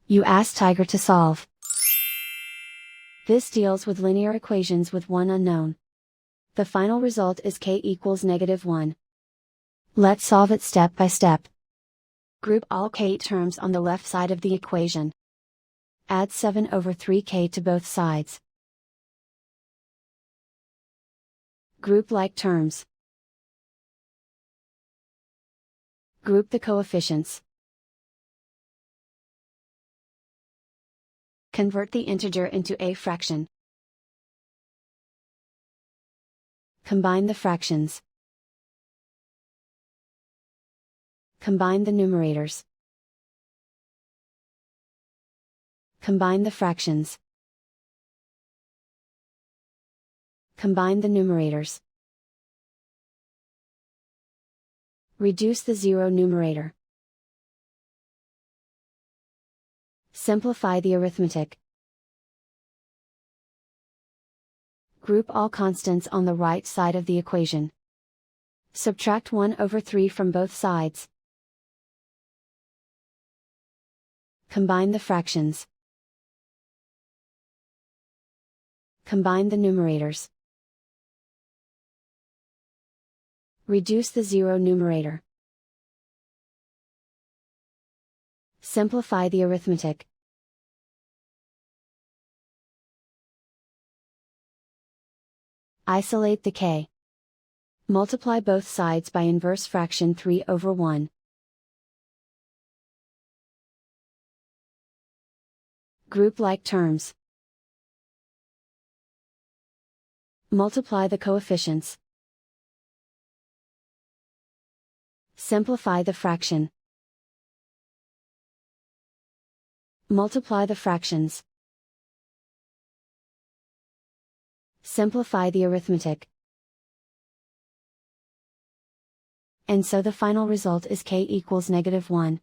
You ask Tiger to solve. This deals with linear equations with one unknown. The final result is k equals -1. Let's solve it step by step. Group all k terms on the left side of the equation. Add 7/3k to both sides. Group like terms. Group the coefficients. Convert the integer into a fraction. Combine the fractions. Combine the numerators. Combine the fractions. Combine the numerators. Reduce the zero numerator. Simplify the arithmetic. Group all constants on the right side of the equation. Subtract 1/3 from both sides. Combine the fractions. Combine the numerators. Reduce the zero numerator. Simplify the arithmetic. Isolate the k. Multiply both sides by inverse fraction 3/1. Group like terms. Multiply the coefficients. Simplify the fraction. Multiply the fractions. Simplify the arithmetic. And so the final result is k equals -1.